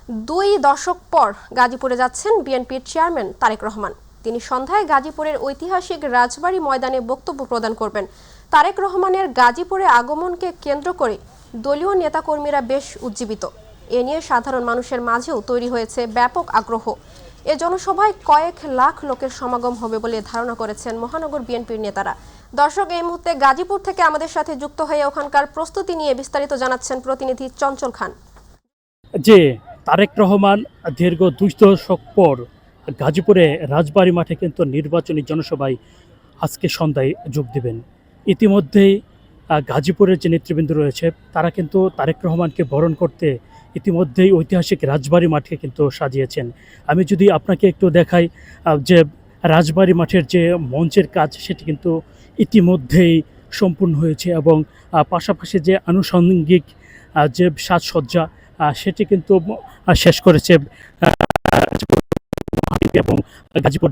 2 দশক পর গাজীপুরে যাচ্ছেন বিএনপির চেয়ারম্যান তারেক রহমান। তিনি সন্ধ্যায় গাজীপুরের ঐতিহাসিক রাজবাড়ী ময়দানে বক্তব্য প্রদান করবেন। তারেক রহমানের গাজীপুরে আগমনকে কেন্দ্র করে দলীয় নেতাকর্মীরা বেশ উজ্জীবিত। এ নিয়ে সাধারণ মানুষের মাঝেও তৈরি হয়েছে ব্যাপক আগ্রহ। এ জনসভায় কয়েক লাখ লোকের সমাগম হবে বলে ধারণা করেছেন মহানগর বিএনপির নেতারা। দর্শক, এই মুহূর্তে গাজীপুর থেকে আমাদের সাথে যুক্ত হয়ে ওখানকার প্রস্তুতি নিয়ে বিস্তারিত জানাচ্ছেন প্রতিনিধি চঞ্চল খান। যে তারেক রহমান দীর্ঘ 2 দশক পর গাজীপুরে রাজবাড়ী মাঠে কিন্তু নির্বাচনী জনসভায় আজকে সন্ধ্যায় যোগ দেবেন। ইতিমধ্যেই গাজীপুরের যে নেতৃবৃন্দ রয়েছে তারা কিন্তু তারেক রহমানকে বরণ করতে ইতিমধ্যেই ঐতিহাসিক রাজবাড়ী মাঠে কিন্তু সাজিয়েছেন। আমি যদি আপনাকে একটু দেখাই, যে রাজবাড়ী মাঠের যে মঞ্চের কাজ সেটি কিন্তু ইতিমধ্যেই সম্পূর্ণ হয়েছে এবং পাশাপাশি যে আনুষঙ্গিক যে সাজসজ্জা সেটি কিন্তু শেষ করেছে এবং গাজীপুর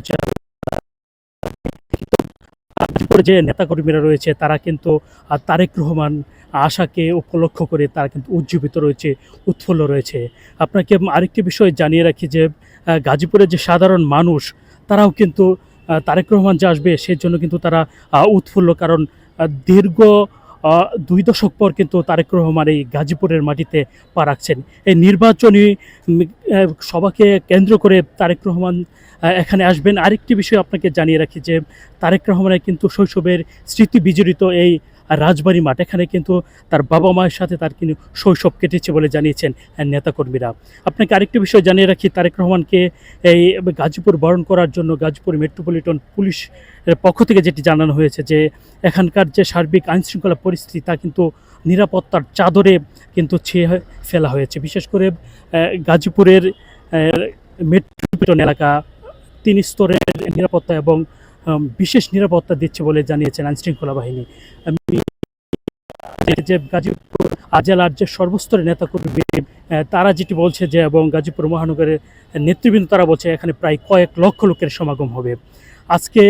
গাজীপুরে যে নেতাকর্মীরা রয়েছে তারা কিন্তু তারেক রহমান আশাকে উপলক্ষ করে তারা কিন্তু উজ্জীবিত রয়েছে, উৎফুল্ল রয়েছে। আপনাকে আরেকটি বিষয় জানিয়ে রাখি যে গাজীপুরের যে সাধারণ মানুষ তারাও কিন্তু তারেক রহমান যে আসবে সেই জন্য কিন্তু তারা উৎফুল্ল, কারণ দীর্ঘ 2 দশক পর কিন্তু তারেক রহমান এই গাজীপুরের মাটিতে পা রাখছেন। এই নির্বাচনী সভাকে কেন্দ্র করে তারেক রহমান এখানে আসবেন। আরেকটি বিষয় আপনাকে জানিয়ে রাখি যে তারেক রহমানের কিন্তু শৈশবের স্মৃতি বিজড়িত এই রাজবাড়ী মাঠ, এখানে কিন্তু তার বাবা মায়ের সাথে তার কিন্তু শৈশব কেটেছে বলে জানিয়েছেন নেতাকর্মীরা। আপনাকে আরেকটি বিষয় জানিয়ে রাখি, তারেক রহমানকে এই গাজীপুর বরণ করার জন্য গাজীপুর মেট্রোপলিটন পুলিশ পক্ষ থেকে যেটি জানানো হয়েছে যে এখানকার যে সার্বিক আইনশৃঙ্খলা পরিস্থিতি তা কিন্তু নিরাপত্তার চাদরে কিন্তু ছেয়ে ফেলা হয়েছে। বিশেষ করে গাজীপুরের মেট্রোপলিটন এলাকা 3 স্তরের নিরাপত্তা এবং বিশেষ নিরাপত্তা দিচ্ছে বলে জানিয়েছেন আইনশৃঙ্খলা বাহিনী। আমি যে গাজীপুর জেলার যে সর্বস্তরের নেতাকর্মী তারা যেটি বলছে যে, এবং গাজীপুর মহানগরের নেতৃবৃন্দ তারা বলছে এখানে প্রায় কয়েক লক্ষ লোকের সমাগম হবে। আজকে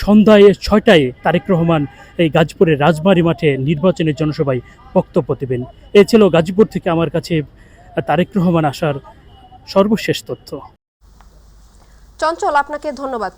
সন্ধ্যায় 6টায় তারেক রহমান এই গাজীপুরের রাজবাড়ী মাঠে নির্বাচনী জনসভায় বক্তব্য দেবেন। এ ছিল গাজীপুর থেকে আমার কাছে তারেক রহমান আসার সর্বশেষ তথ্য। চঞ্চল, আপনাকে ধন্যবাদ।